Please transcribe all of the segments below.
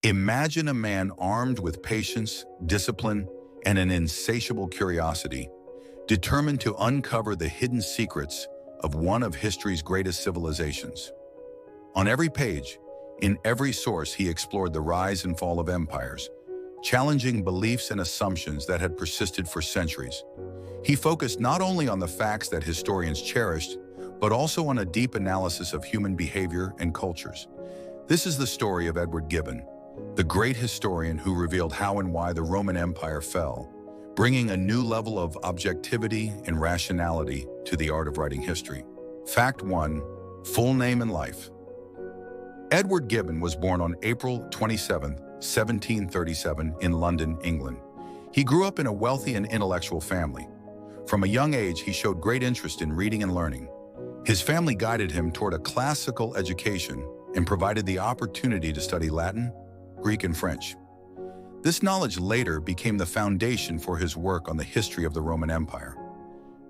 Imagine a man armed with patience, discipline, and an insatiable curiosity, determined to uncover the hidden secrets of one of history's greatest civilizations. On every page, in every source, he explored the rise and fall of empires, challenging beliefs and assumptions that had persisted for centuries. He focused not only on the facts that historians cherished, but also on a deep analysis of human behavior and cultures. This is the story of Edward Gibbon, the great historian who revealed how and why the Roman Empire fell, bringing a new level of objectivity and rationality to the art of writing history. Fact 1. Full name and life. Edward Gibbon was born on April 27, 1737, in London, England. He grew up in a wealthy and intellectual family. From a young age, he showed great interest in reading and learning. His family guided him toward a classical education and provided the opportunity to study Latin, Greek, and French. This knowledge later became the foundation for his work on the history of the Roman Empire.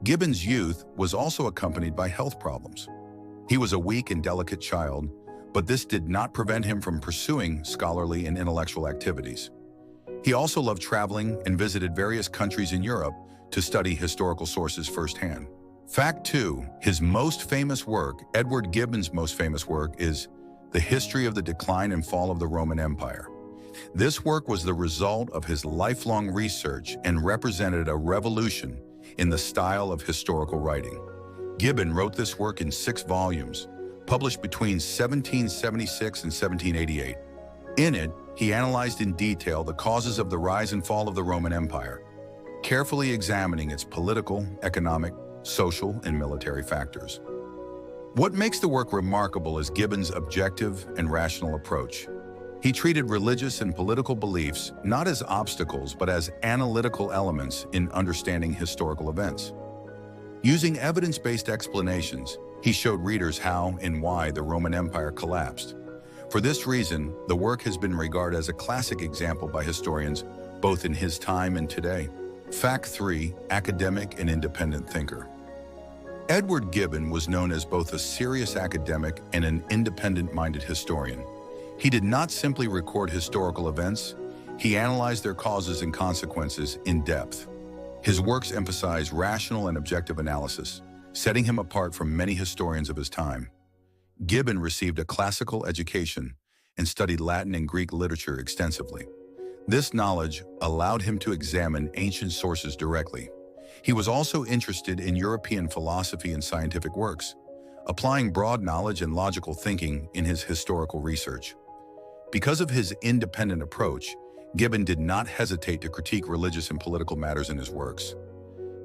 Gibbon's youth was also accompanied by health problems. He was a weak and delicate child, but this did not prevent him from pursuing scholarly and intellectual activities. He also loved traveling and visited various countries in Europe to study historical sources firsthand. Fact 2. His most famous work, Edward Gibbon's most famous work, is The History of the Decline and Fall of the Roman Empire. This work was the result of his lifelong research and represented a revolution in the style of historical writing. Gibbon wrote this work in 6 volumes, published between 1776 and 1788. In it, he analyzed in detail the causes of the rise and fall of the Roman Empire, carefully examining its political, economic, social, and military factors. What makes the work remarkable is Gibbon's objective and rational approach. He treated religious and political beliefs not as obstacles, but as analytical elements in understanding historical events. Using evidence-based explanations, he showed readers how and why the Roman Empire collapsed. For this reason, the work has been regarded as a classic example by historians, both in his time and today. Fact 3. Academic and independent thinker. Edward Gibbon was known as both a serious academic and an independent-minded historian. He did not simply record historical events, he analyzed their causes and consequences in depth. His works emphasize rational and objective analysis, setting him apart from many historians of his time. Gibbon received a classical education and studied Latin and Greek literature extensively. This knowledge allowed him to examine ancient sources directly. He was also interested in European philosophy and scientific works, applying broad knowledge and logical thinking in his historical research. Because of his independent approach, Gibbon did not hesitate to critique religious and political matters in his works.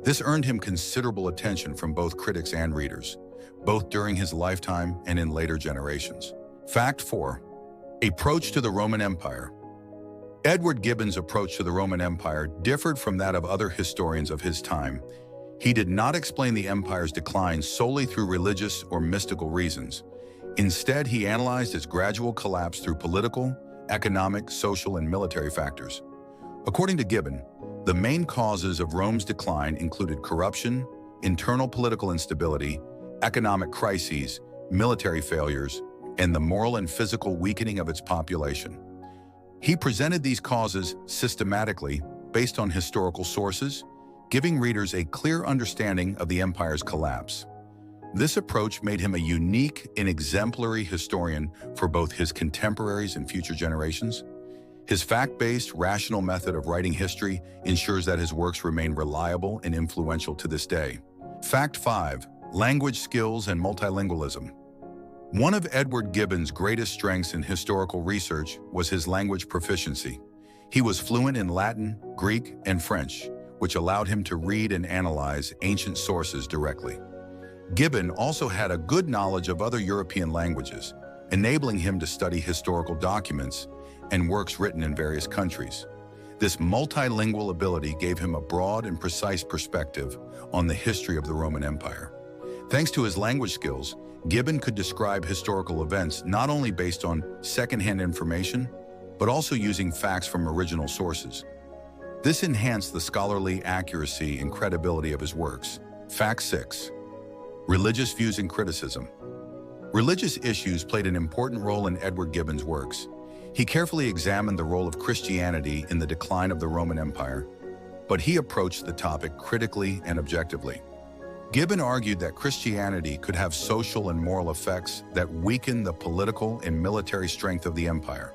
This earned him considerable attention from both critics and readers, both during his lifetime and in later generations. Fact 4. Approach to the Roman Empire. Edward Gibbon's approach to the Roman Empire differed from that of other historians of his time. He did not explain the empire's decline solely through religious or mystical reasons. Instead, he analyzed its gradual collapse through political, economic, social, and military factors. According to Gibbon, the main causes of Rome's decline included corruption, internal political instability, economic crises, military failures, and the moral and physical weakening of its population. He presented these causes systematically based on historical sources, giving readers a clear understanding of the empire's collapse. This approach made him a unique and exemplary historian for both his contemporaries and future generations. His fact-based, rational method of writing history ensures that his works remain reliable and influential to this day. Fact 5. Language skills and multilingualism. One of Edward Gibbon's greatest strengths in historical research was his language proficiency. He was fluent in Latin, Greek, and French, which allowed him to read and analyze ancient sources directly. Gibbon also had a good knowledge of other European languages, enabling him to study historical documents and works written in various countries. This multilingual ability gave him a broad and precise perspective on the history of the Roman Empire. Thanks to his language skills, Gibbon could describe historical events not only based on secondhand information, but also using facts from original sources. This enhanced the scholarly accuracy and credibility of his works. Fact 6. Religious views and criticism. Religious issues played an important role in Edward Gibbon's works. He carefully examined the role of Christianity in the decline of the Roman Empire, but he approached the topic critically and objectively. Gibbon argued that Christianity could have social and moral effects that weaken the political and military strength of the empire.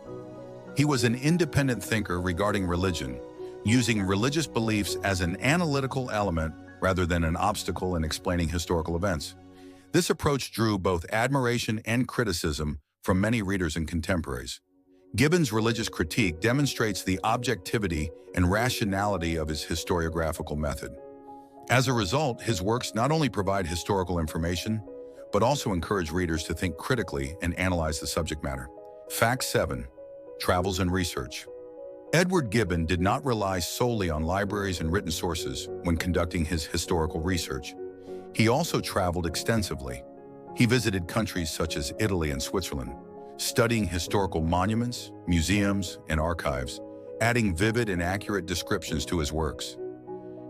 He was an independent thinker regarding religion, using religious beliefs as an analytical element rather than an obstacle in explaining historical events. This approach drew both admiration and criticism from many readers and contemporaries. Gibbon's religious critique demonstrates the objectivity and rationality of his historiographical method. As a result, his works not only provide historical information, but also encourage readers to think critically and analyze the subject matter. Fact 7. Travels and research. Edward Gibbon did not rely solely on libraries and written sources when conducting his historical research. He also traveled extensively. He visited countries such as Italy and Switzerland, studying historical monuments, museums, and archives, adding vivid and accurate descriptions to his works.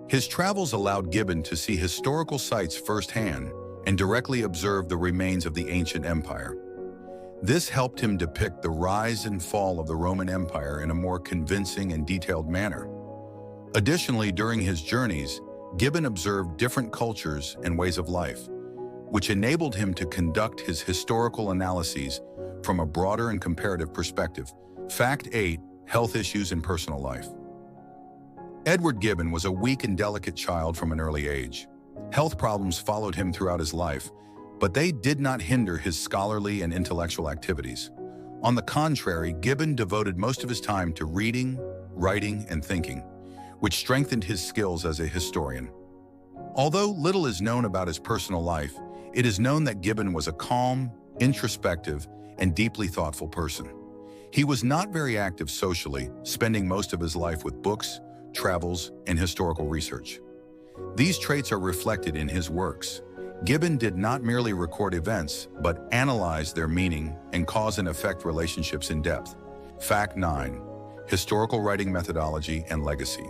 His travels allowed Gibbon to see historical sites firsthand and directly observe the remains of the ancient empire. This helped him depict the rise and fall of the Roman Empire in a more convincing and detailed manner. Additionally, during his journeys, Gibbon observed different cultures and ways of life, which enabled him to conduct his historical analyses from a broader and comparative perspective. Fact 8. Health issues in personal life. Edward Gibbon was a weak and delicate child from an early age. Health problems followed him throughout his life, but they did not hinder his scholarly and intellectual activities. On the contrary, Gibbon devoted most of his time to reading, writing, and thinking, which strengthened his skills as a historian. Although little is known about his personal life, it is known that Gibbon was a calm, introspective, and deeply thoughtful person. He was not very active socially, spending most of his life with books, travels, and historical research. These traits are reflected in his works. Gibbon did not merely record events, but analyzed their meaning and cause and effect relationships in depth. Fact 9. Historical writing methodology and legacy.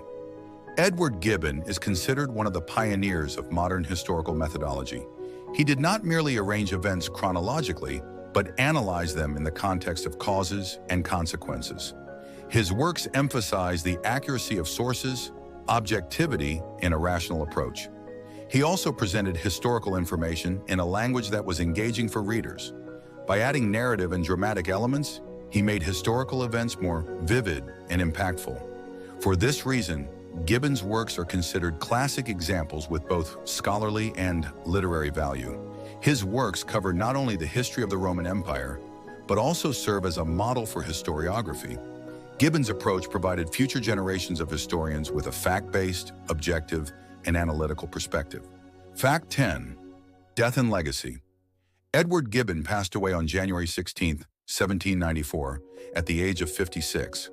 Edward Gibbon is considered one of the pioneers of modern historical methodology. He did not merely arrange events chronologically, but analyze them in the context of causes and consequences. His works emphasize the accuracy of sources, objectivity, and a rational approach. He also presented historical information in a language that was engaging for readers. By adding narrative and dramatic elements, he made historical events more vivid and impactful. For this reason, Gibbon's works are considered classic examples with both scholarly and literary value. His works cover not only the history of the Roman Empire, but also serve as a model for historiography. Gibbon's approach provided future generations of historians with a fact-based, objective, and analytical perspective. Fact 10. Death and legacy. Edward Gibbon passed away on January 16, 1794, at the age of 56.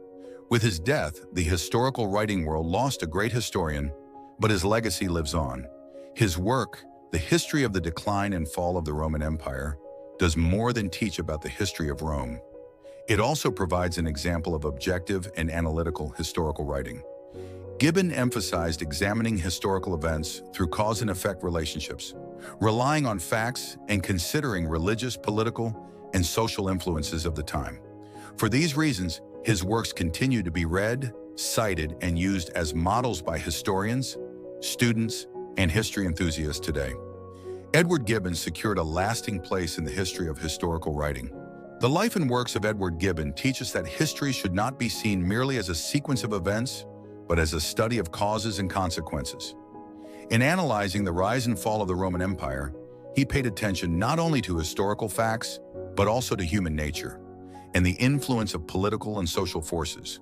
With his death, the historical writing world lost a great historian, but his legacy lives on. His work, The History of the Decline and Fall of the Roman Empire, does more than teach about the history of Rome. It also provides an example of objective and analytical historical writing. Gibbon emphasized examining historical events through cause and effect relationships, relying on facts and considering religious, political, and social influences of the time. For these reasons, his works continue to be read, cited, and used as models by historians, students, and history enthusiasts today. Edward Gibbon secured a lasting place in the history of historical writing. The life and works of Edward Gibbon teach us that history should not be seen merely as a sequence of events, but as a study of causes and consequences. In analyzing the rise and fall of the Roman Empire, he paid attention not only to historical facts, but also to human nature and the influence of political and social forces.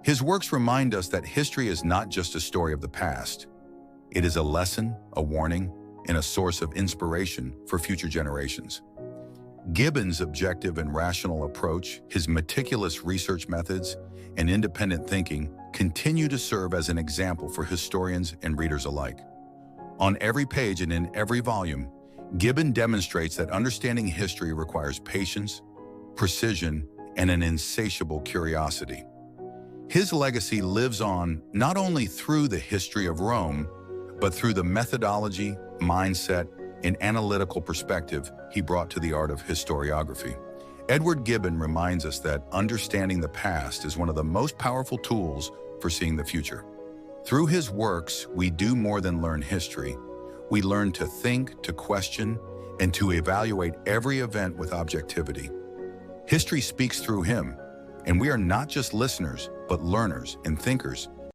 His works remind us that history is not just a story of the past. It is a lesson, a warning, and a source of inspiration for future generations. Gibbon's objective and rational approach, his meticulous research methods, and independent thinking continue to serve as an example for historians and readers alike. On every page and in every volume, Gibbon demonstrates that understanding history requires patience, precision, and an insatiable curiosity. His legacy lives on not only through the history of Rome, but through the methodology, mindset, and analytical perspective he brought to the art of historiography. Edward Gibbon reminds us that understanding the past is one of the most powerful tools for seeing the future. Through his works, we do more than learn history. We learn to think, to question, and to evaluate every event with objectivity. History speaks through him, and we are not just listeners, but learners and thinkers